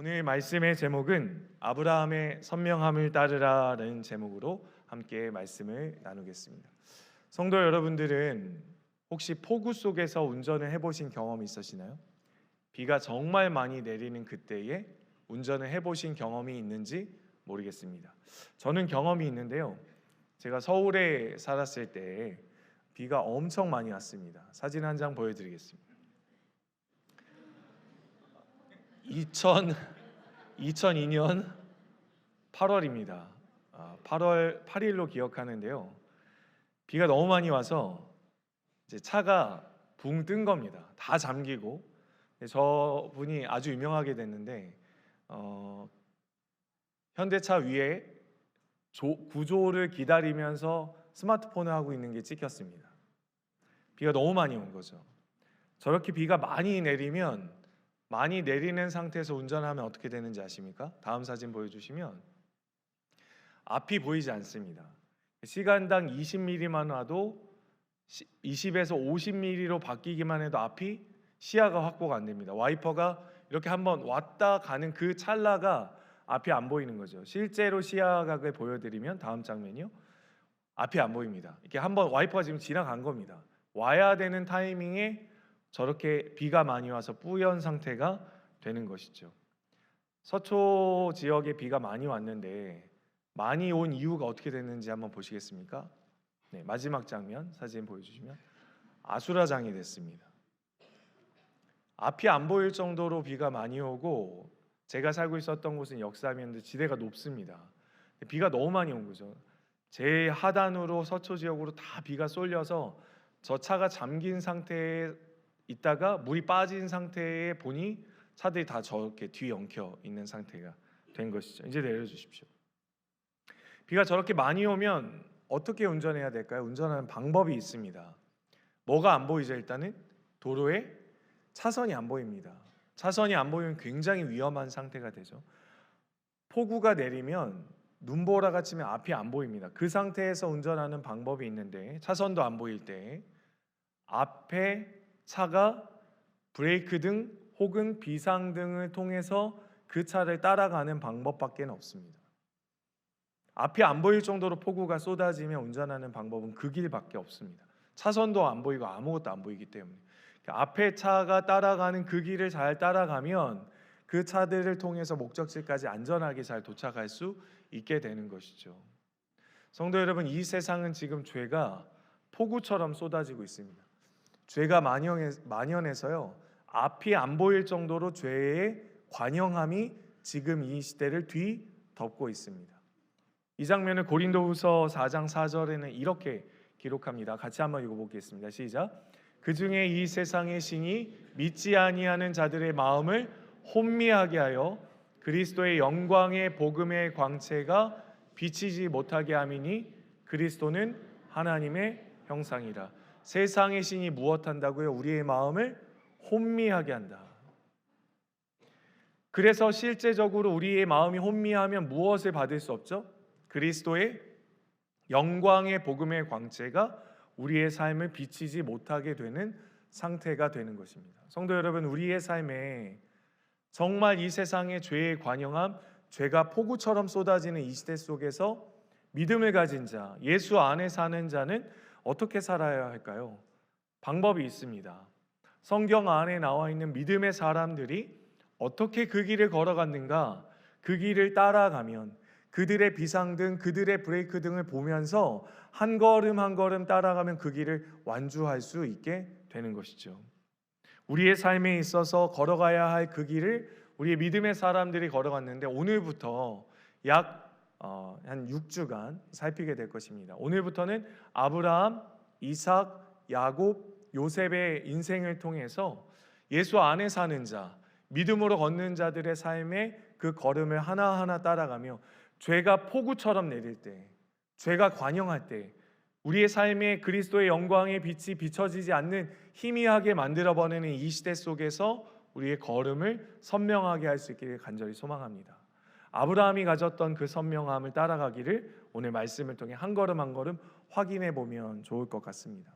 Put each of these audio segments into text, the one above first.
오늘 말씀의 제목은 아브라함의 선명함을 따르라는 제목으로 함께 말씀을 나누겠습니다. 성도 여러분들은 혹시 폭우 속에서 운전을 해보신 경험이 있으시나요? 비가 정말 많이 내리는 그때에 운전을 해보신 경험이 있는지 모르겠습니다. 저는 경험이 있는데요. 제가 서울에 살았을 때 비가 엄청 많이 왔습니다. 사진 한 장 보여드리겠습니다. 2002년 8월입니다. 8월 8일로 기억하는데요. 비가 너무 많이 와서 이제 차가 붕 뜬 겁니다. 다 잠기고. 저분이 아주 유명하게 됐는데 현대차 위에 구조를 기다리면서 스마트폰을 하고 있는 게 찍혔습니다. 비가 너무 많이 온 거죠. 저렇게 비가 많이 내리면 많이 내리는 상태에서 운전하면 어떻게 되는지 아십니까? 다음 사진 보여주시면 앞이 보이지 않습니다. 시간당 20mm만 와도 20에서 50mm로 바뀌기만 해도 앞이 시야가 확보가 안 됩니다. 와이퍼가 이렇게 한번 왔다 가는 그 찰나가 앞이 안 보이는 거죠. 실제로 시야각을 보여드리면 다음 장면이요. 앞이 안 보입니다. 이렇게 한번 와이퍼가 지금 지나간 겁니다. 와야 되는 타이밍에 저렇게 비가 많이 와서 뿌연 상태가 되는 것이죠. 서초 지역에 비가 많이 왔는데 많이 온 이유가 어떻게 됐는지 한번 보시겠습니까? 네, 마지막 장면 사진 보여주시면 아수라장이 됐습니다. 앞이 안 보일 정도로 비가 많이 오고 제가 살고 있었던 곳은 역삼이었는데 지대가 높습니다. 비가 너무 많이 온 거죠. 제 하단으로 서초 지역으로 다 비가 쏠려서 저 차가 잠긴 상태에 있다가 물이 빠진 상태에 보니 차들이 다 저렇게 뒤엉켜 있는 상태가 된 것이죠. 이제 내려주십시오. 비가 저렇게 많이 오면 어떻게 운전해야 될까요? 운전하는 방법이 있습니다. 뭐가 안 보이죠? 일단은 도로에 차선이 안 보입니다. 차선이 안 보이면 굉장히 위험한 상태가 되죠. 폭우가 내리면 눈보라가 치면 앞이 안 보입니다. 그 상태에서 운전하는 방법이 있는데 차선도 안 보일 때 앞에 차가 브레이크 등 혹은 비상등을 통해서 그 차를 따라가는 방법밖에 없습니다. 앞이 안 보일 정도로 폭우가 쏟아지면 운전하는 방법은 그 길밖에 없습니다. 차선도 안 보이고 아무것도 안 보이기 때문에 앞에 차가 따라가는 그 길을 잘 따라가면 그 차들을 통해서 목적지까지 안전하게 잘 도착할 수 있게 되는 것이죠. 성도 여러분, 이 세상은 지금 죄가 폭우처럼 쏟아지고 있습니다. 죄가 만연해서요, 앞이 안 보일 정도로 죄의 관영함이 지금 이 시대를 뒤덮고 있습니다. 이 장면을 고린도후서 4장 4절에는 이렇게 기록합니다. 같이 한번 읽어보겠습니다. 시작. 그 중에 이 세상의 신이 믿지 아니하는 자들의 마음을 혼미하게 하여 그리스도의 영광의 복음의 광채가 비치지 못하게 함이니 그리스도는 하나님의 형상이라. 세상의 신이 무엇한다고요? 우리의 마음을 혼미하게 한다. 그래서 실제적으로 우리의 마음이 혼미하면 무엇을 받을 수 없죠? 그리스도의 영광의 복음의 광채가 우리의 삶을 비치지 못하게 되는 상태가 되는 것입니다. 성도 여러분, 우리의 삶에 정말 이 세상의 죄의 관영함, 죄가 폭우처럼 쏟아지는 이 시대 속에서 믿음을 가진 자, 예수 안에 사는 자는 어떻게 살아야 할까요? 방법이 있습니다. 성경 안에 나와 있는 믿음의 사람들이 어떻게 그 길을 걸어갔는가, 그 길을 따라가면 그들의 비상등, 그들의 브레이크 등을 보면서 한 걸음 한 걸음 따라가면 그 길을 완주할 수 있게 되는 것이죠. 우리의 삶에 있어서 걸어가야 할 그 길을 우리의 믿음의 사람들이 걸어갔는데 오늘부터 약 한 6주간 살피게 될 것입니다. 오늘부터는 아브라함, 이삭, 야곱, 요셉의 인생을 통해서 예수 안에 사는 자, 믿음으로 걷는 자들의 삶의 그 걸음을 하나하나 따라가며 죄가 폭우처럼 내릴 때, 죄가 관영할 때 우리의 삶에 그리스도의 영광의 빛이 비춰지지 않는 희미하게 만들어버리는 이 시대 속에서 우리의 걸음을 선명하게 할 수 있기를 간절히 소망합니다. 아브라함이 가졌던 그 선명함을 따라가기를 오늘 말씀을 통해 한 걸음 한 걸음 확인해 보면 좋을 것 같습니다.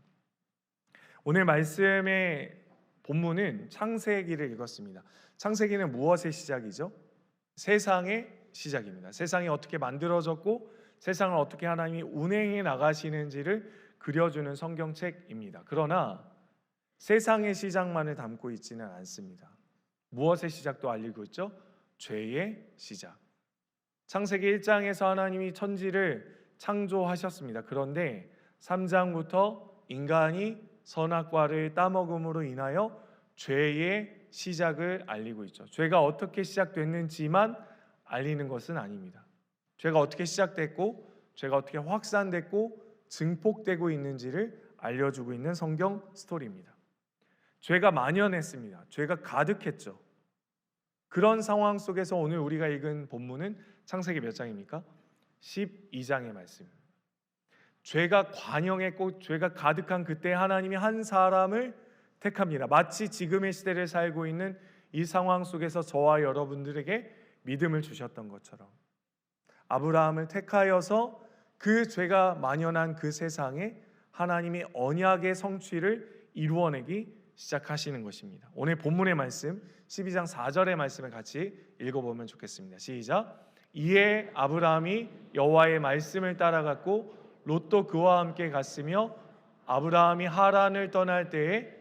오늘 말씀의 본문은 창세기를 읽었습니다. 창세기는 무엇의 시작이죠? 세상의 시작입니다. 세상이 어떻게 만들어졌고 세상을 어떻게 하나님이 운행해 나가시는지를 그려주는 성경책입니다. 그러나 세상의 시작만을 담고 있지는 않습니다. 무엇의 시작도 알리고 있죠? 죄의 시작. 창세기 1장에서 하나님이 천지를 창조하셨습니다. 그런데 3장부터 인간이 선악과를 따먹음으로 인하여 죄의 시작을 알리고 있죠. 죄가 어떻게 시작됐는지만 알리는 것은 아닙니다. 죄가 어떻게 시작됐고 죄가 어떻게 확산됐고 증폭되고 있는지를 알려주고 있는 성경 스토리입니다. 죄가 만연했습니다. 죄가 가득했죠. 그런 상황 속에서 오늘 우리가 읽은 본문은 창세기 몇 장입니까? 12장의 말씀입니다. 죄가 관영했고 죄가 가득한 그때 하나님이 한 사람을 택합니다. 마치 지금의 시대를 살고 있는 이 상황 속에서 저와 여러분들에게 믿음을 주셨던 것처럼 아브라함을 택하여서 그 죄가 만연한 그 세상에 하나님이 언약의 성취를 이루어내기 시작하시는 것입니다. 오늘 본문의 말씀 12장 4절의 말씀을 같이 읽어보면 좋겠습니다. 시작. 이에 아브라함이 여호와의 말씀을 따라갔고 롯도 그와 함께 갔으며 아브라함이 하란을 떠날 때에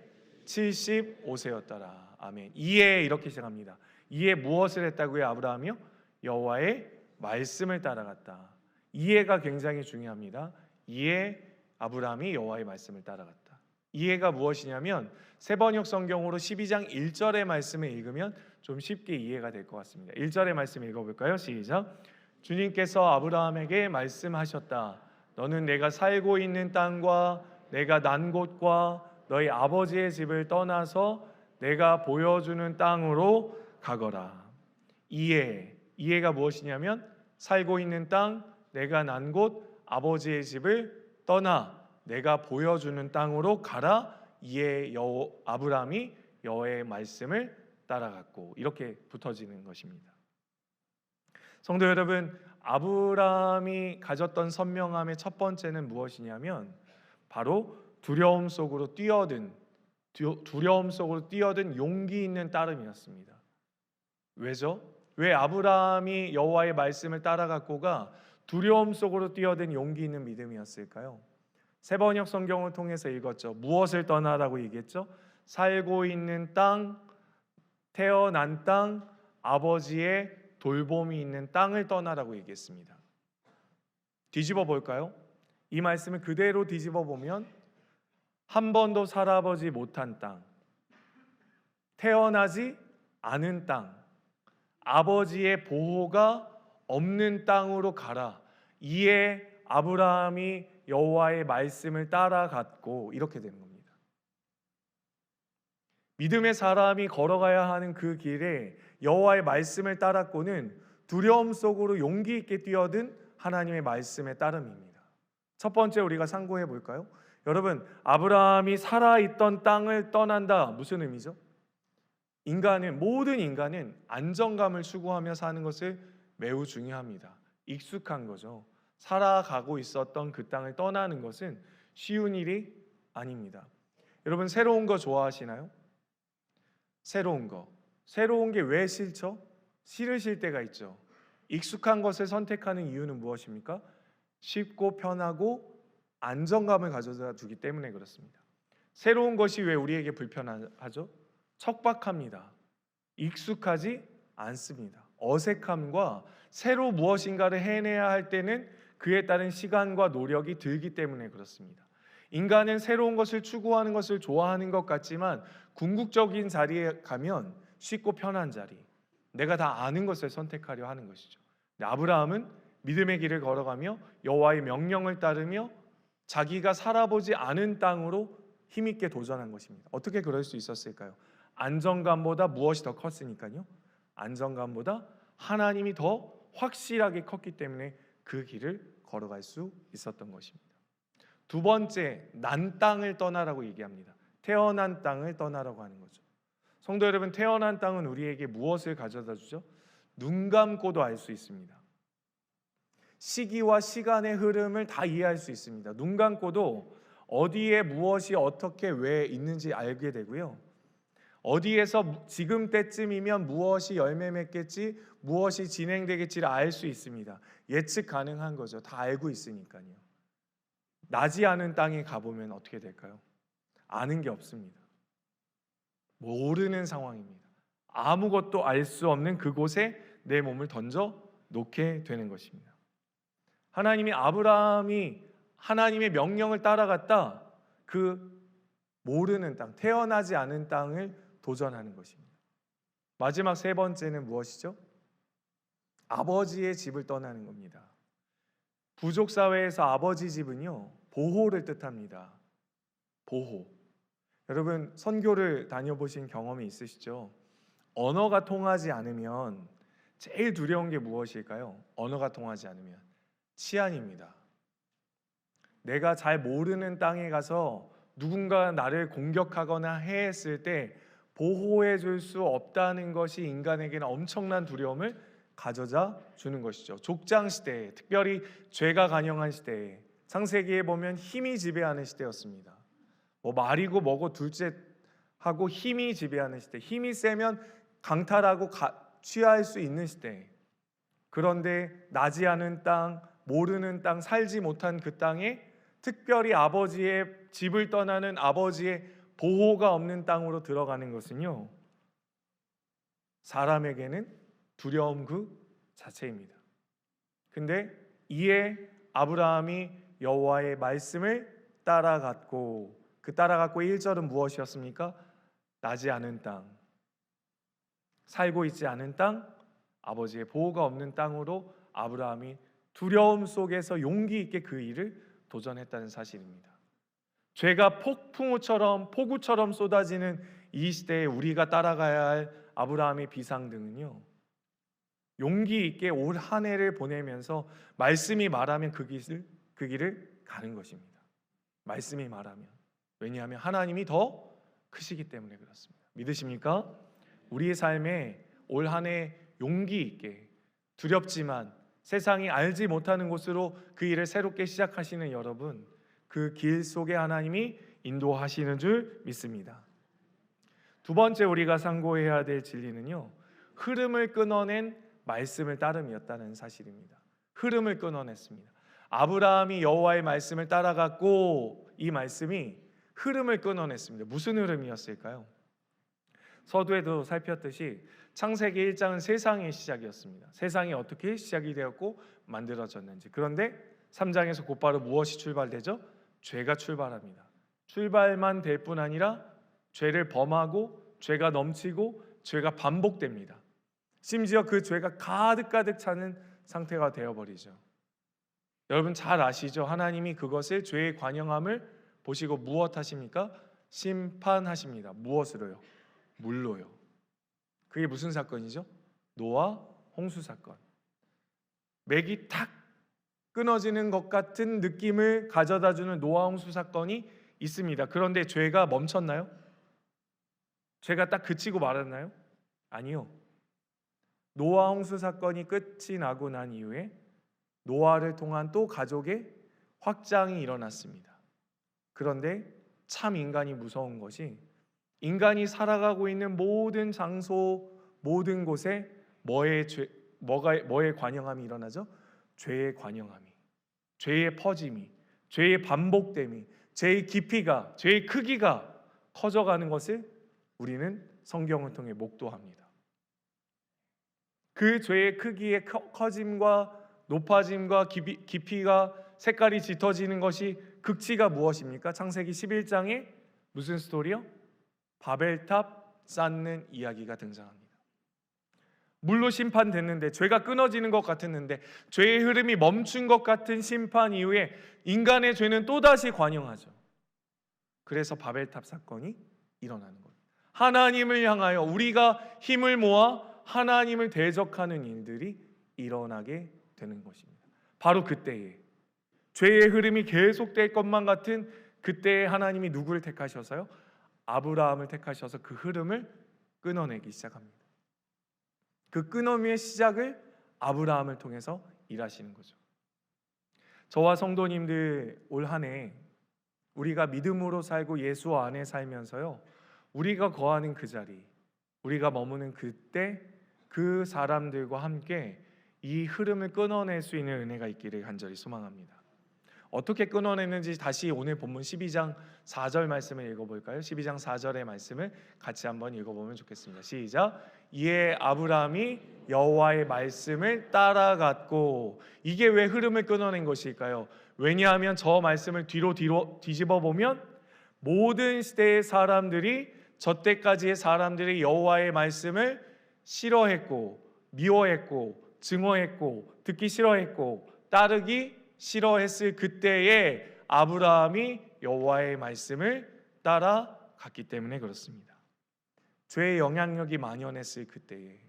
75세였더라. 아멘. 이에 이렇게 시작합니다. 이에 무엇을 했다고요? 아브라함이요? 여호와의 말씀을 따라갔다. 이해가 굉장히 중요합니다. 이에 아브라함이 여호와의 말씀을 따라갔다. 이해가 무엇이냐면 세번역 성경으로 12장 1절의 말씀을 읽으면 좀 쉽게 이해가 될 것 같습니다. 1절의 말씀 읽어볼까요? 시작. 주님께서 아브라함에게 말씀하셨다. 너는 내가 살고 있는 땅과 내가 난 곳과 너희 아버지의 집을 떠나서 내가 보여주는 땅으로 가거라. 이해가 무엇이냐면 살고 있는 땅, 내가 난 곳, 아버지의 집을 떠나 내가 보여주는 땅으로 가라. 이에 아브라함이 여호와의 말씀을 따라갔고 이렇게 붙어지는 것입니다. 성도 여러분, 아브라함이 가졌던 선명함의 첫 번째는 무엇이냐면 바로 두려움 속으로 뛰어든 용기 있는 따름이었습니다. 왜죠? 왜 아브라함이 여호와의 말씀을 따라갔고가 두려움 속으로 뛰어든 용기 있는 믿음이었을까요? 세번역 성경을 통해서 읽었죠. 무엇을 떠나라고 얘기했죠? 살고 있는 땅, 태어난 땅, 아버지의 돌봄이 있는 땅을 떠나라고 얘기했습니다. 뒤집어 볼까요? 이 말씀을 그대로 뒤집어 보면 한 번도 살아보지 못한 땅, 태어나지 않은 땅, 아버지의 보호가 없는 땅으로 가라. 이에 아브라함이 여호와의 말씀을 따라갔고 이렇게 되는 겁니다. 믿음의 사람이 걸어가야 하는 그 길에 여호와의 말씀을 따랐고는 두려움 속으로 용기 있게 뛰어든 하나님의 말씀에 따름입니다. 첫 번째 우리가 상고해 볼까요? 여러분, 아브라함이 살아있던 땅을 떠난다. 무슨 의미죠? 모든 인간은 안정감을 추구하며 사는 것을 매우 중요합니다. 익숙한 거죠. 살아가고 있었던 그 땅을 떠나는 것은 쉬운 일이 아닙니다. 여러분, 새로운 거 좋아하시나요? 새로운 게 왜 싫죠? 싫으실 때가 있죠. 익숙한 것을 선택하는 이유는 무엇입니까? 쉽고 편하고 안정감을 가져다 주기 때문에 그렇습니다. 새로운 것이 왜 우리에게 불편하죠? 척박합니다. 익숙하지 않습니다. 어색함과 새로 무엇인가를 해내야 할 때는 그에 따른 시간과 노력이 들기 때문에 그렇습니다. 인간은 새로운 것을 추구하는 것을 좋아하는 것 같지만 궁극적인 자리에 가면 쉽고 편한 자리, 내가 다 아는 것을 선택하려 하는 것이죠. 아브라함은 믿음의 길을 걸어가며 여호와의 명령을 따르며 자기가 살아보지 않은 땅으로 힘있게 도전한 것입니다. 어떻게 그럴 수 있었을까요? 안정감보다 무엇이 더 컸으니까요. 안정감보다 하나님이 더 확실하게 컸기 때문에 그 길을 걸어갈 수 있었던 것입니다. 두 번째, 난 땅을 떠나라고 얘기합니다. 태어난 땅을 떠나라고 하는 거죠. 성도 여러분, 태어난 땅은 우리에게 무엇을 가져다 주죠? 눈 감고도 알 수 있습니다. 시기와 시간의 흐름을 다 이해할 수 있습니다. 눈 감고도 어디에 무엇이 어떻게 왜 있는지 알게 되고요. 어디에서 지금 때쯤이면 무엇이 열매 맺겠지, 무엇이 진행되겠지를 알 수 있습니다. 예측 가능한 거죠. 다 알고 있으니까요. 나지 않은 땅에 가보면 어떻게 될까요? 아는 게 없습니다. 모르는 상황입니다. 아무것도 알 수 없는 그곳에 내 몸을 던져 놓게 되는 것입니다. 하나님이 아브라함이 하나님의 명령을 따라갔다. 그 모르는 땅, 태어나지 않은 땅을 도전하는 것입니다. 마지막 세 번째는 무엇이죠? 아버지의 집을 떠나는 겁니다. 부족 사회에서 아버지 집은요, 보호를 뜻합니다. 보호. 여러분 선교를 다녀보신 경험이 있으시죠? 언어가 통하지 않으면 제일 두려운 게 무엇일까요? 언어가 통하지 않으면 치안입니다. 내가 잘 모르는 땅에 가서 누군가 나를 공격하거나 해했을 때 보호해 줄 수 없다는 것이 인간에게는 엄청난 두려움을 가져다 주는 것이죠. 족장 시대에, 특별히 죄가 간영한 시대에, 창세기에 보면 힘이 지배하는 시대였습니다. 말이고 뭐고 둘째하고 힘이 지배하는 시대, 힘이 세면 강탈하고 취할 수 있는 시대. 그런데 나지 않은 땅, 모르는 땅, 살지 못한 그 땅에 특별히 아버지의 집을 떠나는, 아버지의 보호가 없는 땅으로 들어가는 것은요, 사람에게는 두려움 그 자체입니다. 근데 이에 아브라함이 여호와의 말씀을 따라갔고, 그 따라갔고 1절은 무엇이었습니까? 나지 않은 땅, 살고 있지 않은 땅, 아버지의 보호가 없는 땅으로 아브라함이 두려움 속에서 용기 있게 그 일을 도전했다는 사실입니다. 죄가 폭우처럼 쏟아지는 이 시대에 우리가 따라가야 할 아브라함의 비상등은요, 용기 있게 올 한 해를 보내면서 말씀이 말하면 그 길을 가는 것입니다. 말씀이 말하면. 왜냐하면 하나님이 더 크시기 때문에 그렇습니다. 믿으십니까? 우리의 삶에 올 한 해 용기 있게, 두렵지만 세상이 알지 못하는 곳으로 그 일을 새롭게 시작하시는 여러분, 그 길 속에 하나님이 인도하시는 줄 믿습니다. 두 번째 우리가 상고해야 될 진리는요, 흐름을 끊어낸 말씀을 따름이었다는 사실입니다. 흐름을 끊어냈습니다. 아브라함이 여호와의 말씀을 따라갔고 이 말씀이 흐름을 끊어냈습니다. 무슨 흐름이었을까요? 서두에도 살폈듯이 창세기 1장은 세상의 시작이었습니다. 세상이 어떻게 시작이 되었고 만들어졌는지. 그런데 3장에서 곧바로 무엇이 출발되죠? 죄가 출발합니다. 출발만 될 뿐 아니라 죄를 범하고 죄가 넘치고 죄가 반복됩니다. 심지어 그 죄가 가득 차는 상태가 되어버리죠. 여러분 잘 아시죠? 하나님이 그것을 죄의 관영함을 보시고 무엇 하십니까? 심판하십니다. 무엇으로요? 물로요. 그게 무슨 사건이죠? 노아 홍수 사건. 맥이 탁 끊어지는 것 같은 느낌을 가져다주는 노아 홍수 사건이 있습니다. 그런데 죄가 멈췄나요? 죄가 딱 그치고 말았나요? 아니요. 노아 홍수 사건이 끝이 나고 난 이후에 노아를 통한 또 가족의 확장이 일어났습니다. 그런데 참 인간이 무서운 것이, 인간이 살아가고 있는 모든 장소, 모든 곳에 뭐의 관영함이 일어나죠? 죄의 관영함이, 죄의 퍼짐이, 죄의 반복됨이, 죄의 깊이가, 죄의 크기가 커져가는 것을 우리는 성경을 통해 목도합니다. 그 죄의 크기의 커짐과 높아짐과 깊이가, 색깔이 짙어지는 것이 극치가 무엇입니까? 창세기 11장에 무슨 스토리요? 바벨탑 쌓는 이야기가 등장합니다. 물로 심판됐는데, 죄가 끊어지는 것 같았는데, 죄의 흐름이 멈춘 것 같은 심판 이후에 인간의 죄는 또다시 관영하죠. 그래서 바벨탑 사건이 일어나는 거예요. 하나님을 향하여 우리가 힘을 모아 하나님을 대적하는 일들이 일어나게 되는 것입니다. 바로 그때에 죄의 흐름이 계속될 것만 같은 그때에 하나님이 누구를 택하셔서요? 아브라함을 택하셔서 그 흐름을 끊어내기 시작합니다. 그 끊어미의 시작을 아브라함을 통해서 일하시는 거죠. 저와 성도님들 올 한 해 우리가 믿음으로 살고 예수 안에 살면서요, 우리가 거하는 그 자리, 우리가 머무는 그때 그 사람들과 함께 이 흐름을 끊어낼 수 있는 은혜가 있기를 간절히 소망합니다. 어떻게 끊어내는지 다시 오늘 본문 12장 4절 말씀을 읽어볼까요? 12장 4절의 말씀을 같이 한번 읽어보면 좋겠습니다. 시작. 이에 아브라함이 여호와의 말씀을 따라갔고. 이게 왜 흐름을 끊어낸 것일까요? 왜냐하면 저 말씀을 뒤로 뒤집어 보면 모든 시대의 사람들이 저때까지의 사람들이 여호와의 말씀을 싫어했고 미워했고 증오했고 듣기 싫어했고 따르기 싫어했을 그때에 아브라함이 여호와의 말씀을 따라갔기 때문에 그렇습니다. 죄의 영향력이 만연했을 그때에,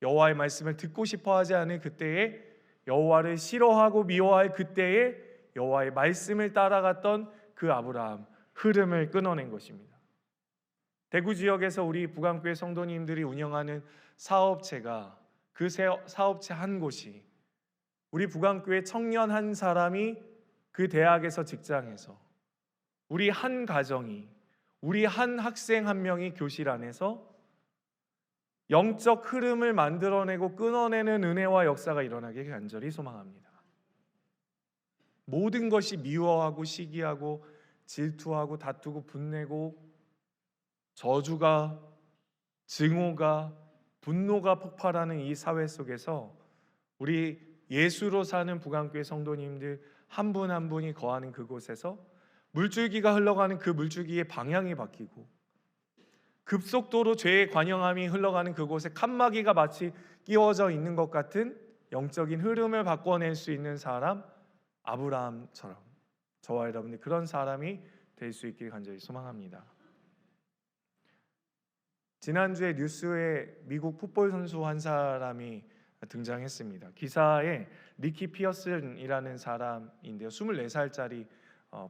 여호와의 말씀을 듣고 싶어하지 않을 그때에, 여호와를 싫어하고 미워할 그때에 여호와의 말씀을 따라갔던 그 아브라함, 흐름을 끊어낸 것입니다. 대구 지역에서 우리 부강교회 성도님들이 운영하는 사업체가, 그 사업체 한 곳이 우리 부강교회 청년 한 사람이 그 대학에서 직장에서, 우리 한 가정이, 우리 한 학생 한 명이 교실 안에서 영적 흐름을 만들어내고 끊어내는 은혜와 역사가 일어나길 간절히 소망합니다. 모든 것이 미워하고 시기하고 질투하고 다투고 분내고 저주가, 증오가, 분노가 폭발하는 이 사회 속에서 우리 예수로 사는 부강교회 성도님들 한 분 한 분이 거하는 그곳에서 물줄기가 흘러가는 그 물줄기의 방향이 바뀌고 급속도로 죄의 관영함이 흘러가는 그곳에 칸막이가 마치 끼워져 있는 것 같은 영적인 흐름을 바꿔낼 수 있는 사람, 아브라함처럼 저와 여러분들 그런 사람이 될 수 있길 간절히 소망합니다. 지난주에 뉴스에 미국 풋볼 선수 한 사람이 등장했습니다. 기사에 리키 피어슨이라는 사람인데요, 24살짜리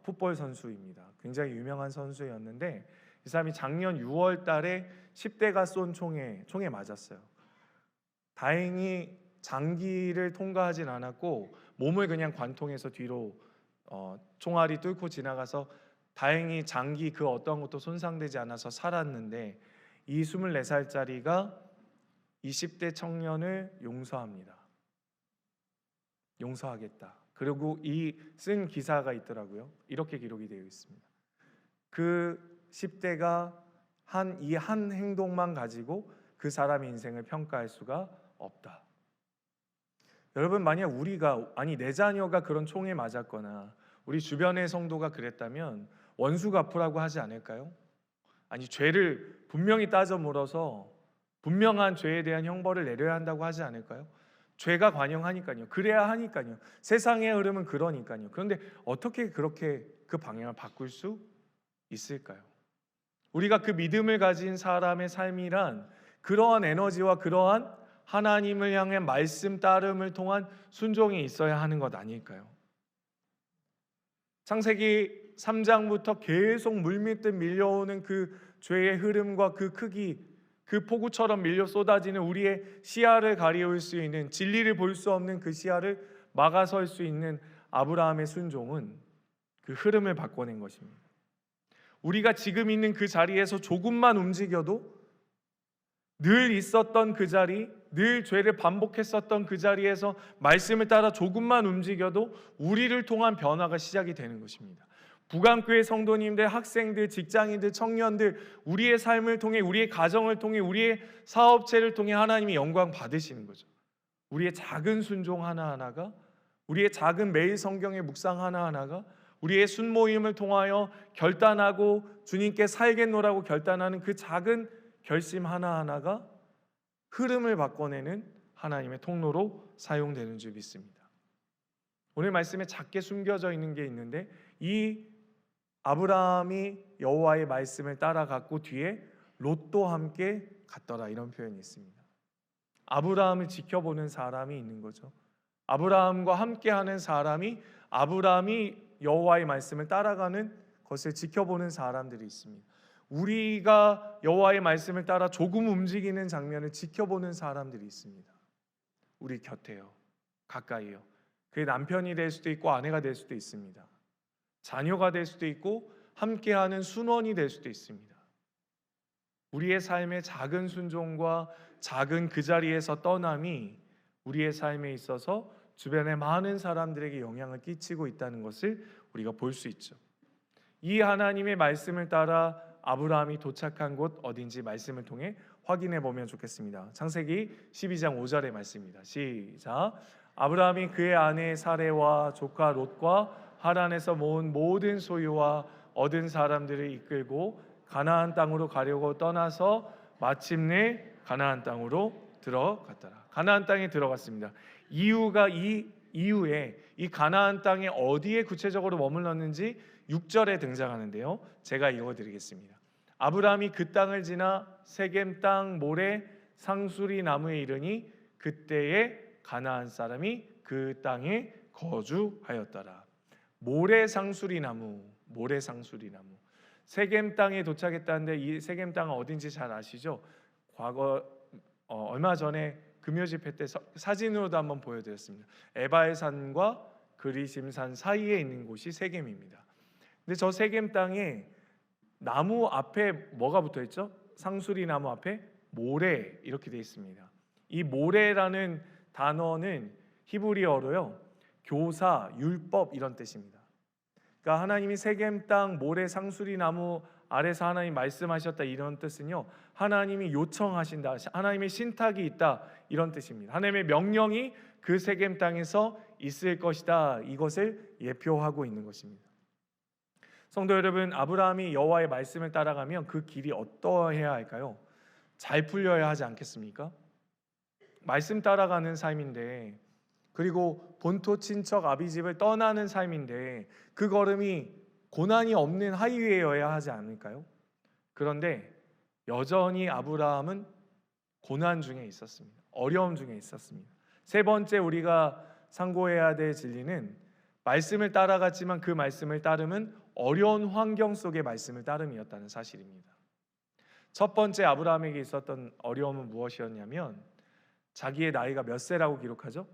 풋볼 선수입니다. 굉장히 유명한 선수였는데 이 사람이 작년 6월 달에 10대가 쏜 총에 맞았어요. 다행히 장기를 통과하진 않았고 몸을 그냥 관통해서 뒤로 총알이 뚫고 지나가서 다행히 장기 그 어떤 것도 손상되지 않아서 살았는데, 이 24살짜리가 20대 청년을 용서합니다. 용서하겠다. 그리고 이 쓴 기사가 있더라고요. 이렇게 기록이 되어 있습니다. 그 10대가 이 한 행동만 가지고 그 사람의 인생을 평가할 수가 없다. 여러분, 만약 내 자녀가 그런 총에 맞았거나 우리 주변의 성도가 그랬다면 원수 갚으라고 하지 않을까요? 아니, 죄를 분명히 따져 물어서 분명한 죄에 대한 형벌을 내려야 한다고 하지 않을까요? 죄가 관영하니까요. 그래야 하니까요. 세상의 흐름은 그러니까요. 그런데 어떻게 그렇게 그 방향을 바꿀 수 있을까요? 우리가 그 믿음을 가진 사람의 삶이란 그러한 에너지와 그러한 하나님을 향한 말씀 따름을 통한 순종이 있어야 하는 것 아닐까요? 창세기 3장부터 계속 물밀듯 밀려오는 그 죄의 흐름과 그 크기, 그 폭우처럼 밀려 쏟아지는 우리의 시야를 가리울 수 있는, 진리를 볼 수 없는 그 시야를 막아설 수 있는 아브라함의 순종은 그 흐름을 바꿔낸 것입니다. 우리가 지금 있는 그 자리에서 조금만 움직여도 늘 있었던 그 자리, 늘 죄를 반복했었던 그 자리에서 말씀을 따라 조금만 움직여도 우리를 통한 변화가 시작이 되는 것입니다. 부강교회 성도님들, 학생들, 직장인들, 청년들, 우리의 삶을 통해, 우리의 가정을 통해, 우리의 사업체를 통해 하나님이 영광 받으시는 거죠. 우리의 작은 순종 하나하나가, 우리의 작은 매일 성경의 묵상 하나하나가, 우리의 순모임을 통하여 결단하고 주님께 살겠노라고 결단하는 그 작은 결심 하나하나가 흐름을 바꿔내는 하나님의 통로로 사용되는 줄 믿습니다. 오늘 말씀에 작게 숨겨져 있는 게 있는데, 이 아브라함이 여호와의 말씀을 따라갔고 뒤에 롯도 함께 갔더라, 이런 표현이 있습니다. 아브라함을 지켜보는 사람이 있는 거죠. 아브라함과 함께하는 사람이, 아브라함이 여호와의 말씀을 따라가는 것을 지켜보는 사람들이 있습니다. 우리가 여호와의 말씀을 따라 조금 움직이는 장면을 지켜보는 사람들이 있습니다. 우리 곁에요, 가까이요. 그게 남편이 될 수도 있고 아내가 될 수도 있습니다. 자녀가 될 수도 있고 함께하는 순원이 될 수도 있습니다. 우리의 삶의 작은 순종과 작은 그 자리에서 떠남이 우리의 삶에 있어서 주변의 많은 사람들에게 영향을 끼치고 있다는 것을 우리가 볼 수 있죠. 이 하나님의 말씀을 따라 아브라함이 도착한 곳 어딘지 말씀을 통해 확인해 보면 좋겠습니다. 창세기 12장 5절의 말씀입니다. 시작. 아브라함이 그의 아내 사레와 조카 롯과 하란에서 모은 모든 소유와 얻은 사람들을 이끌고 가나안 땅으로 가려고 떠나서 마침내 가나안 땅으로 들어갔더라. 가나안 땅에 들어갔습니다. 이유가 이 이후에 이 가나안 땅에 어디에 구체적으로 머물렀는지 6절에 등장하는데요. 제가 읽어드리겠습니다. 아브라함이 그 땅을 지나 세겜 땅 모래 상수리 나무에 이르니 그때에 가나안 사람이 그 땅에 거주하였더라. 모래 상수리 나무. 세겜 땅에 도착했다는데 이 세겜 땅은 어딘지 잘 아시죠? 과거 얼마 전에 금요 집회 때 사진으로도 한번 보여드렸습니다. 에바의 산과 그리심산 사이에 있는 곳이 세겜입니다. 근데 저 세겜 땅에 나무 앞에 뭐가 붙어 있죠? 상수리 나무 앞에 모래 이렇게 되어 있습니다. 이 모래라는 단어는 히브리어로요, 교사, 율법 이런 뜻입니다. 그러니까 하나님이 세겜 땅 모래 상수리 나무 아래서 하나님 말씀하셨다 이런 뜻은요, 하나님이 요청하신다, 하나님의 신탁이 있다 이런 뜻입니다. 하나님의 명령이 그 세겜 땅에서 있을 것이다, 이것을 예표하고 있는 것입니다. 성도 여러분, 아브라함이 여호와의 말씀을 따라가면 그 길이 어떠해야 할까요? 잘 풀려야 하지 않겠습니까? 말씀 따라가는 삶인데, 그리고 본토 친척 아비집을 떠나는 삶인데 그 걸음이 고난이 없는 하이웨이여야 하지 않을까요? 그런데 여전히 아브라함은 고난 중에 있었습니다. 어려움 중에 있었습니다. 세 번째 우리가 상고해야 될 진리는 말씀을 따라갔지만 그 말씀을 따름은 어려운 환경 속의 말씀을 따름이었다는 사실입니다. 첫 번째 아브라함에게 있었던 어려움은 무엇이었냐면 자기의 나이가 몇 세라고 기록하죠?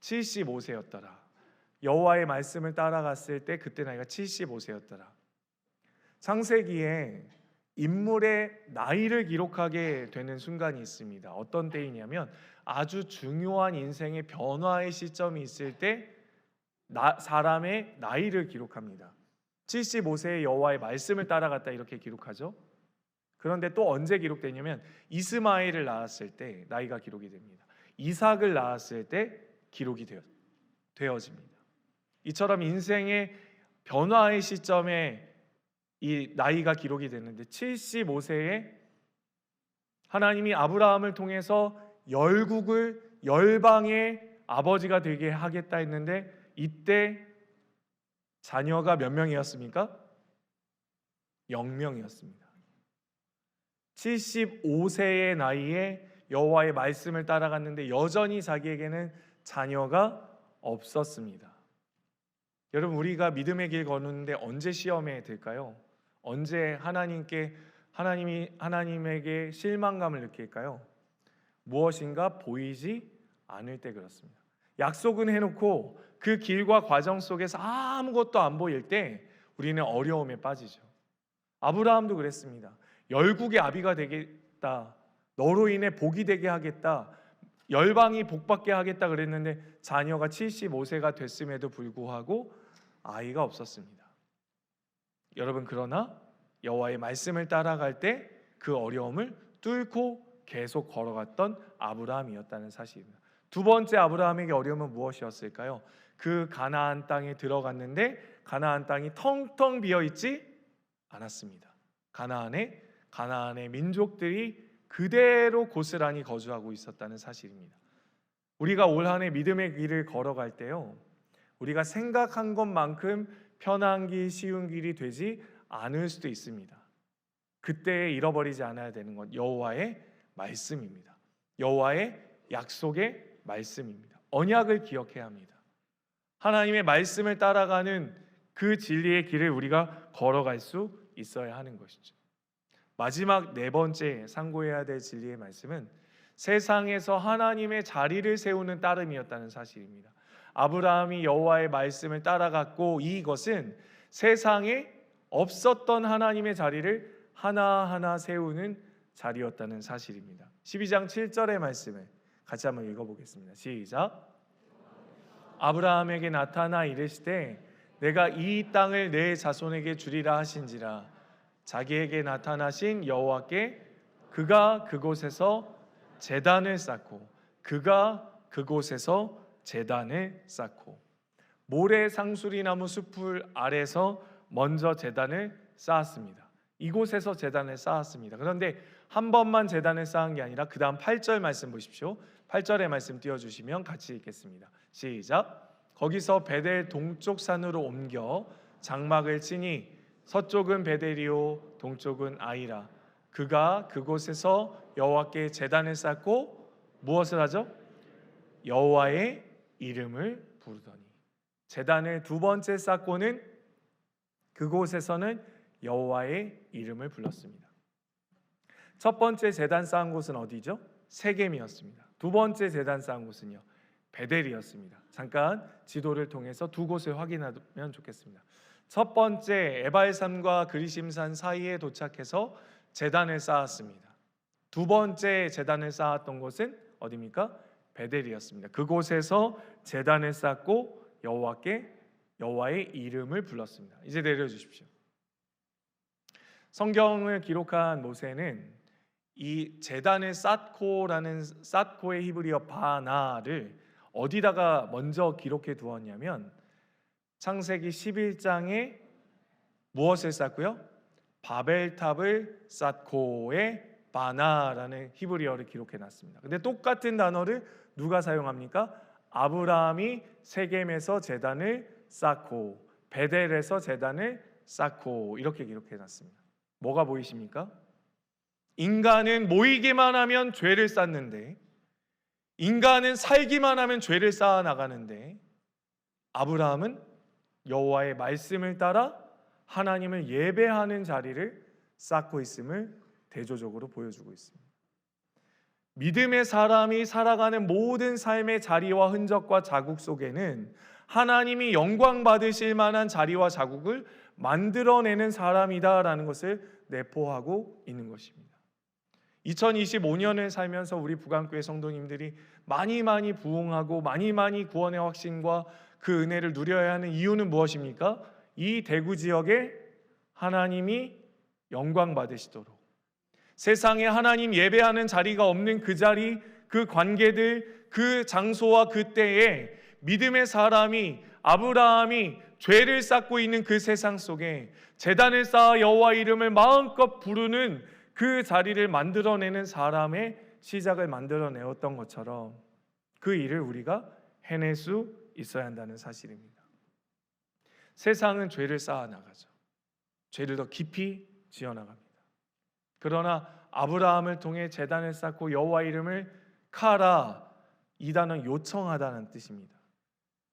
75세였더라. 여호와의 말씀을 따라갔을 때 그때 나이가 75세였더라. 창세기에 인물의 나이를 기록하게 되는 순간이 있습니다. 어떤 때이냐면 아주 중요한 인생의 변화의 시점이 있을 때 사람의 나이를 기록합니다. 75세의 여호와의 말씀을 따라갔다 이렇게 기록하죠. 그런데 또 언제 기록되냐면 이스마엘을 낳았을 때 나이가 기록이 됩니다. 이삭을 낳았을 때 기록이 되어집니다. 이처럼 인생의 변화의 시점에 이 나이가 기록이 됐는데 75세에 하나님이 아브라함을 통해서 열국을 열방의 아버지가 되게 하겠다 했는데 이때 자녀가 몇 명이었습니까? 0명이었습니다. 75세의 나이에 여호와의 말씀을 따라갔는데 여전히 자기에게는 자녀가 없었습니다. 여러분, 우리가 믿음의 길 걷는데 언제 시험에 들까요? 언제 하나님에게 실망감을 느낄까요? 무엇인가 보이지 않을 때 그렇습니다. 약속은 해놓고 그 길과 과정 속에서 아무것도 안 보일 때 우리는 어려움에 빠지죠. 아브라함도 그랬습니다. 열국의 아비가 되겠다, 너로 인해 복이 되게 하겠다, 열방이 복받게 하겠다 그랬는데 자녀가 75세가 됐음에도 불구하고 아이가 없었습니다. 여러분, 그러나 여호와의 말씀을 따라갈 때 그 어려움을 뚫고 계속 걸어갔던 아브라함이었다는 사실입니다. 두 번째 아브라함에게 어려움은 무엇이었을까요? 그 가나안 땅에 들어갔는데 가나안 땅이 텅텅 비어 있지 않았습니다. 가나안의 민족들이 그대로 고스란히 거주하고 있었다는 사실입니다. 우리가 올 한 해 믿음의 길을 걸어갈 때요, 우리가 생각한 것만큼 편한 길, 쉬운 길이 되지 않을 수도 있습니다. 그때 잃어버리지 않아야 되는 건 여호와의 말씀입니다. 여호와의 약속의 말씀입니다. 언약을 기억해야 합니다. 하나님의 말씀을 따라가는 그 진리의 길을 우리가 걸어갈 수 있어야 하는 것이죠. 마지막 네 번째 상고해야 될 진리의 말씀은 세상에서 하나님의 자리를 세우는 따름이었다는 사실입니다. 아브라함이 여호와의 말씀을 따라갔고 이것은 세상에 없었던 하나님의 자리를 하나하나 세우는 자리였다는 사실입니다. 12장 7절의 말씀을 같이 한번 읽어보겠습니다. 시작. 아브라함에게 나타나 이르시되 내가 이 땅을 내 자손에게 주리라 하신지라. 자기에게 나타나신 여호와께 그가 그곳에서 제단을 쌓고 모래 상수리나무 숲을 아래서 먼저 제단을 쌓았습니다. 이곳에서 제단을 쌓았습니다. 그런데 한 번만 제단을 쌓은 게 아니라 그 다음 8절 말씀 보십시오. 8절의 말씀 띄워주시면 같이 읽겠습니다. 시작. 거기서 베델 동쪽 산으로 옮겨 장막을 치니 서쪽은 베델이요 동쪽은 아이라. 그가 그곳에서 여호와께 제단을 쌓고 무엇을 하죠? 여호와의 이름을 부르더니. 제단을 두 번째 쌓고는 그곳에서는 여호와의 이름을 불렀습니다. 첫 번째 제단 쌓은 곳은 어디죠? 세겜이었습니다. 두 번째 제단 쌓은 곳은요, 베델이었습니다. 잠깐 지도를 통해서 두 곳을 확인하면 좋겠습니다. 첫 번째 에발산과 그리심산 사이에 도착해서 제단을 쌓았습니다. 두 번째 제단을 쌓았던 곳은 어디입니까? 베델이었습니다. 그곳에서 제단을 쌓고 여호와의 이름을 불렀습니다. 이제 내려주십시오. 성경을 기록한 모세는 이 제단을 쌓고의 히브리어 바나를 어디다가 먼저 기록해 두었냐면 창세기 11장에 무엇을 쌓고요? 바벨탑을 쌓고의 바나라는 히브리어를 기록해 놨습니다. 근데 똑같은 단어를 누가 사용합니까? 아브라함이 세겜에서 제단을 쌓고 베델에서 제단을 쌓고 이렇게 기록해 놨습니다. 뭐가 보이십니까? 인간은 모이기만 하면 죄를 쌓는데, 인간은 살기만 하면 죄를 쌓아 나가는데, 아브라함은 여호와의 말씀을 따라 하나님을 예배하는 자리를 쌓고 있음을 대조적으로 보여주고 있습니다. 믿음의 사람이 살아가는 모든 삶의 자리와 흔적과 자국 속에는 하나님이 영광 받으실 만한 자리와 자국을 만들어내는 사람이다라는 것을 내포하고 있는 것입니다. 2025년을 살면서 우리 부강교회 성도님들이 많이 부흥하고 많이 구원의 확신과 그 은혜를 누려야 하는 이유는 무엇입니까? 이 대구 지역에 하나님이 영광 받으시도록, 세상에 하나님 예배하는 자리가 없는 그 자리, 그 관계들, 그 장소와 그 때에 믿음의 사람이, 아브라함이 죄를 쌓고 있는 그 세상 속에 제단을 쌓아 여호와 이름을 마음껏 부르는 그 자리를 만들어내는 사람의 시작을 만들어내었던 것처럼 그 일을 우리가 해낼 수 있어야 한다는 사실입니다. 세상은 죄를 쌓아 나가죠. 죄를 더 깊이 지어나갑니다. 그러나 아브라함을 통해 제단을 쌓고 여호와 이름을 카라, 이 단어는 요청하다는 뜻입니다.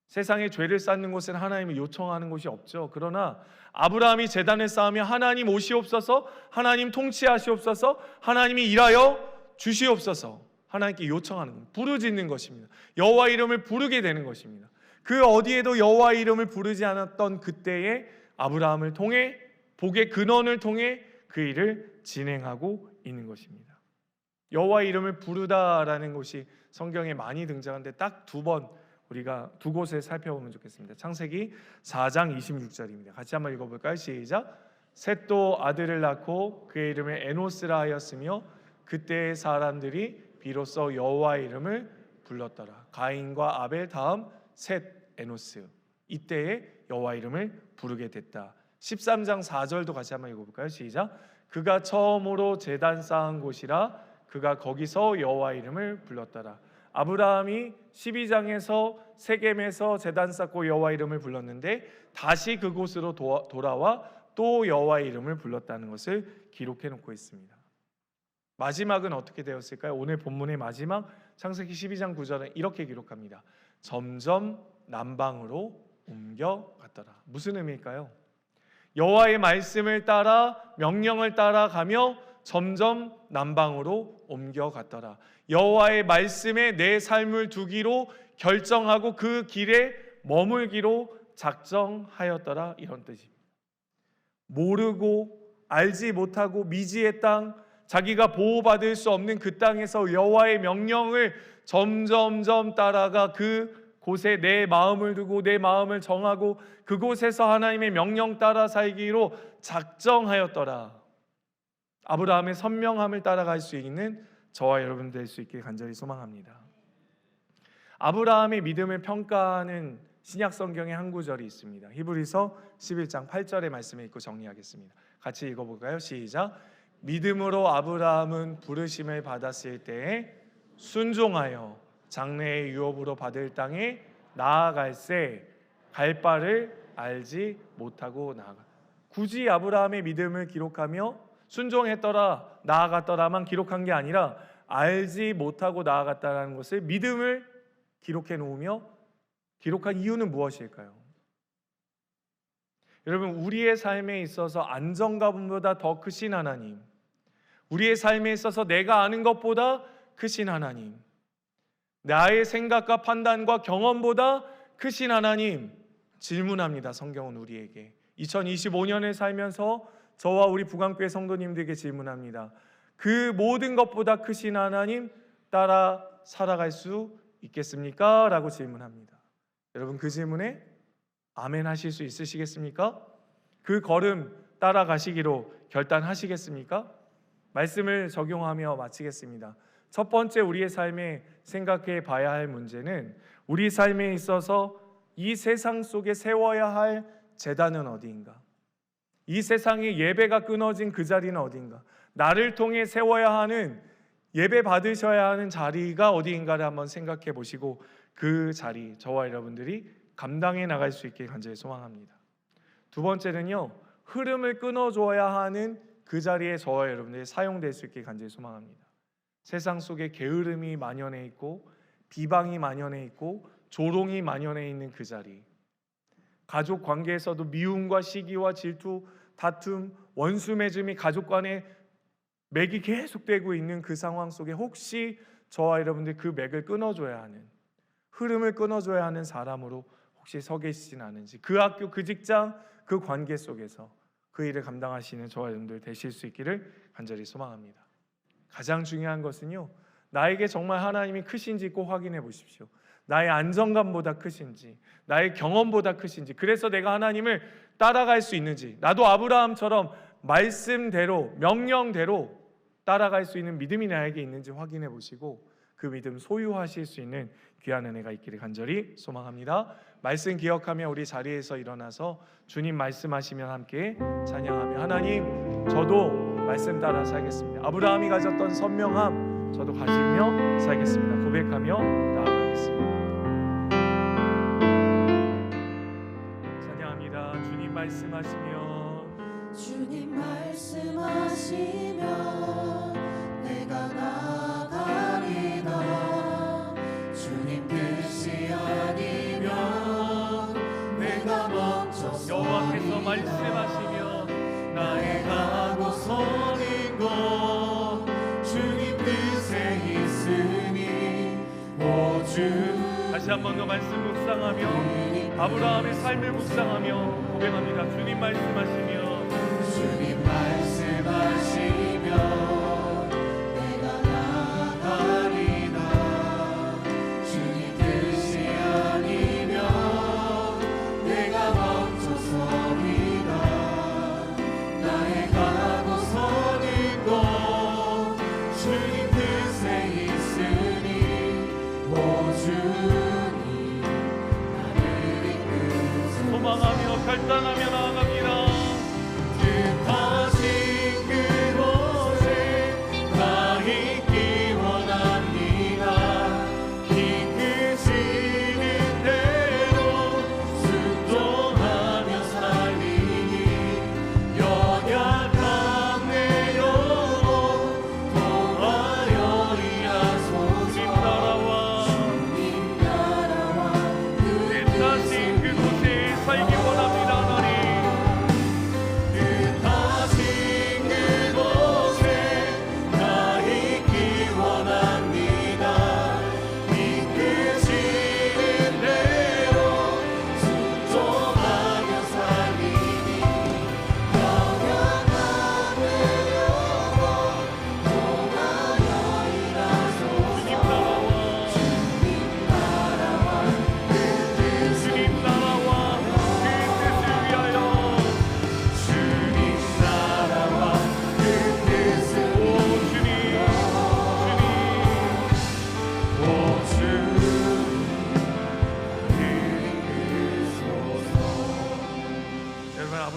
세상에 죄를 쌓는 곳은 하나님을 요청하는 곳이 없죠. 그러나 아브라함이 제단을 쌓으며 하나님 오시옵소서, 하나님 통치하시옵소서, 하나님이 일하여 주시옵소서, 하나님께 요청하는 것, 부르짖는 것입니다. 여호와 이름을 부르게 되는 것입니다. 그 어디에도 여호와 이름을 부르지 않았던 그때에 아브라함을 통해, 복의 근원을 통해 그 일을 진행하고 있는 것입니다. 여호와 이름을 부르다라는 것이 성경에 많이 등장하는데 딱 두 번 우리가 두 곳을 살펴보면 좋겠습니다. 창세기 4장 26절입니다. 같이 한번 읽어볼까요? 시작. 셋도 아들을 낳고 그의 이름을 에노스라 하였으며 그때의 사람들이 비로소 여호와 이름을 불렀더라. 가인과 아벨 다음 셋, 에노스. 이때에 여호와 이름을 부르게 됐다. 13장 4절도 같이 한번 읽어볼까요? 시작. 그가 처음으로 제단 쌓은 곳이라 그가 거기서 여호와 이름을 불렀더라. 아브라함이 12장에서 세겜에서 제단 쌓고 여호와 이름을 불렀는데 다시 그곳으로 돌아와 또 여호와 이름을 불렀다는 것을 기록해 놓고 있습니다. 마지막은 어떻게 되었을까요? 오늘 본문의 마지막 창세기 12장 9절은 이렇게 기록합니다. 점점 남방으로 옮겨갔더라. 무슨 의미일까요? 여호와의 말씀을 따라, 명령을 따라가며 점점 남방으로 옮겨갔더라. 여호와의 말씀에 내 삶을 두기로 결정하고 그 길에 머물기로 작정하였더라, 이런 뜻입니다. 모르고 알지 못하고 미지의 땅, 자기가 보호받을 수 없는 그 땅에서 여호와의 명령을 점점점 따라가 그 곳에 내 마음을 두고 내 마음을 정하고 그곳에서 하나님의 명령 따라 살기로 작정하였더라. 아브라함의 선명함을 따라갈 수 있는 저와 여러분 될 수 있길 간절히 소망합니다. 아브라함의 믿음을 평가하는 신약 성경의 한 구절이 있습니다. 히브리서 11장 8절의 말씀을 읽고 정리하겠습니다. 같이 읽어볼까요? 시작. 믿음으로 아브라함은 부르심을 받았을 때에 순종하여 장래의 유업으로 받을 땅에 나아갈새 갈 바를 알지 못하고 나아가. 굳이 아브라함의 믿음을 기록하며 순종했더라 나아갔더라만 기록한 게 아니라 알지 못하고 나아갔다는 것을 믿음을 기록해 놓으며 기록한 이유는 무엇일까요? 여러분, 우리의 삶에 있어서 안정감보다 더 크신 하나님, 우리의 삶에 있어서 내가 아는 것보다 크신 하나님, 나의 생각과 판단과 경험보다 크신 하나님, 질문합니다. 성경은 우리에게 2025년을 살면서 저와 우리 부강교회 성도님들에게 질문합니다. 그 모든 것보다 크신 하나님 따라 살아갈 수 있겠습니까? 라고 질문합니다. 여러분, 그 질문에 아멘 하실 수 있으시겠습니까? 그 걸음 따라가시기로 결단하시겠습니까? 말씀을 적용하며 마치겠습니다. 첫 번째, 우리의 삶에 생각해 봐야 할 문제는 우리 삶에 있어서 이 세상 속에 세워야 할 제단은 어디인가? 이 세상에 예배가 끊어진 그 자리는 어디인가? 나를 통해 세워야 하는, 예배 받으셔야 하는 자리가 어디인가를 한번 생각해 보시고 그 자리, 저와 여러분들이 감당해 나갈 수 있게 간절히 소망합니다. 두 번째는요, 흐름을 끊어줘야 하는 그 자리에 저와 여러분들이 사용될 수 있게 간절히 소망합니다. 세상 속에 게으름이 만연해 있고 비방이 만연해 있고 조롱이 만연해 있는 그 자리, 가족 관계에서도 미움과 시기와 질투, 다툼, 원수 맺음이 가족 간에 맥이 계속되고 있는 그 상황 속에 혹시 저와 여러분들 그 맥을 끊어줘야 하는, 흐름을 끊어줘야 하는 사람으로 혹시 서 계시진 않은지, 그 학교, 그 직장, 그 관계 속에서 그 일을 감당하시는 저와 여러분들 되실 수 있기를 간절히 소망합니다. 가장 중요한 것은요, 나에게 정말 하나님이 크신지 꼭 확인해 보십시오. 나의 안정감보다 크신지, 나의 경험보다 크신지, 그래서 내가 하나님을 따라갈 수 있는지, 나도 아브라함처럼 말씀대로, 명령대로 따라갈 수 있는 믿음이 나에게 있는지 확인해 보시고 그 믿음 소유하실 수 있는 귀한 은혜가 있기를 간절히 소망합니다. 말씀 기억하며 우리 자리에서 일어나서 주님 말씀하시면 함께 찬양하며, 하나님, 저도 말씀 따라 살겠습니다. 아브라함이 가졌던 선명함 저도 가지며 살겠습니다. 고백하며 나아가겠습니다. 찬양합니다. 주님 말씀하시면, 주님 말씀하시면 내가 나가리다. 주님 뜻이 아니면 내가 멈춰서 여호와께서 말씀하시면 나의 가고 서는 곳 주님 뜻에 있으니 오 주. 다시 한 번 더 말씀 묵상하며 아브라함의 삶을 묵상하며 고백합니다. 주님 말씀하시면, 주님 말씀하시면 내가 나가리다. 주님 뜻이 아니면 내가 멈춰서리다. 나의 가고 서는 곳 주님 뜻에 있으니 오 주님 나를 이끄소서. 소망하며 결단하며 나아갑니다. 뜻하시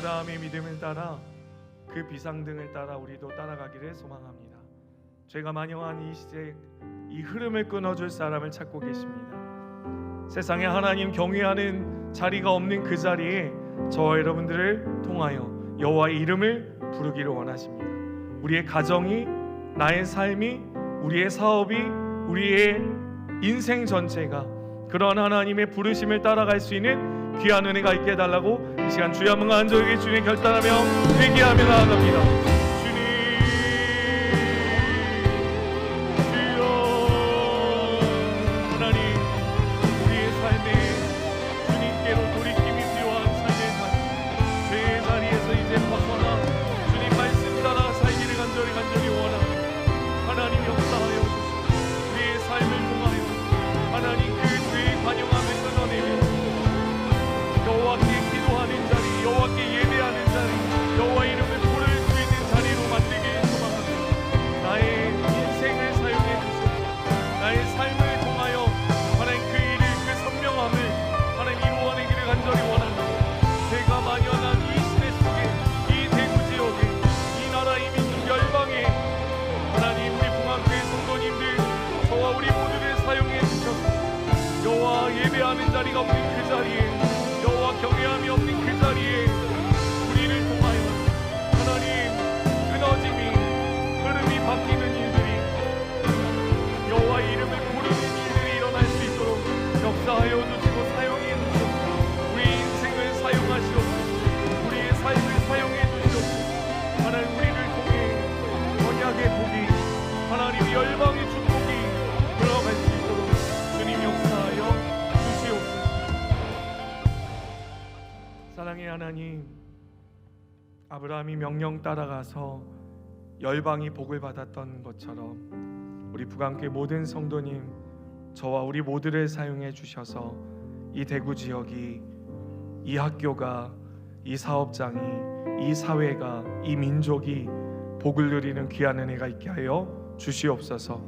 아브라함의 믿음을 따라 그 비상등을 따라 우리도 따라가기를 소망합니다. 죄가 만영한 이 시대 이 흐름을 끊어줄 사람을 찾고 계십니다. 세상에 하나님 경외하는 자리가 없는 그 자리에 저와 여러분들을 통하여 여호와의 이름을 부르기를 원하십니다. 우리의 가정이, 나의 삶이, 우리의 사업이, 우리의 인생 전체가 그런 하나님의 부르심을 따라갈 수 있는 귀한 은혜가 있게 해달라고 이 시간 주여 한번 간절히 주님 결단하며 회개하며 나아갑니다. 주님, 주여, 하나님, 우리의 삶에 주님께로 돌이킴이 필요한 삶의 삶, 죄의 자리에서 이제 벗어나 주님 말씀 따라 살기를 간절히 원합니다. 하나님 역사하여 주시고 우리의 삶을 통하여 하나님 그 죄의 관용함을 끊어내며 여호와께 기도하는 자리, 여호와께 예배하는 자리, 여호와 이름을 부를 수 있는 자리로 만들기를 소망합니다. 나의 인생을 사용해 주시옵소서. 나의 삶을 통하여 하나님 그 일을, 그 선명함을 하나님 이루어내기를 간절히 원합니다. 죄가 만연한 이 시대 속에, 이 대구 지역에, 이 나라 이 민족 열방에 하나님 우리 북한교회 성도님들 저와 우리 모두를 사용해 주셔서 여호와 예배하는 자리가 없는 그 자리에, 여호와 경외함이 없는 그 자리에 우리를 통하여 하나님 끊어짐이, 흐름이 바뀌는 일들이, 여호와 이름을 부르는 일들이 일어날 수 있도록 역사하여 주시고 사용해 주시옵소서. 우리 인생을 사용하시옵소서. 우리의 삶을 사용해 주시옵소서. 하나님 우리를 통해 언약의 복이, 하나님 열방의 축복이 들어갈 수 있도록 주님 역사하여 주시옵소서. 사랑의 하나님, 아브라함이 명령 따라가서 열방이 복을 받았던 것처럼 우리 북한교회 모든 성도님, 저와 우리 모두를 사용해 주셔서 이 대구 지역이, 이 학교가, 이 사업장이, 이 사회가, 이 민족이 복을 누리는 귀한 은혜가 있게 하여 주시옵소서.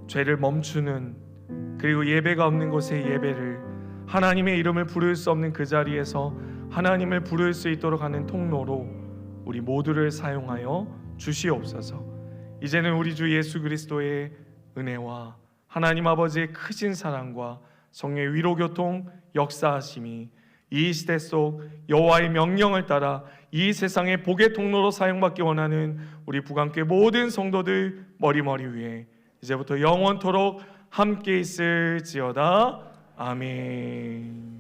죄를 멈추는, 그리고 예배가 없는 곳의 예배를, 하나님의 이름을 부를 수 없는 그 자리에서 하나님을 부를 수 있도록 하는 통로로 우리 모두를 사용하여 주시옵소서. 이제는 우리 주 예수 그리스도의 은혜와 하나님 아버지의 크신 사랑과 성령의 위로교통 역사하심이 이 시대 속 여호와의 명령을 따라 이 세상의 복의 통로로 사용받기 원하는 우리 북한교회 모든 성도들 머리 위에 이제부터 영원토록 함께 있을지어다. 아멘.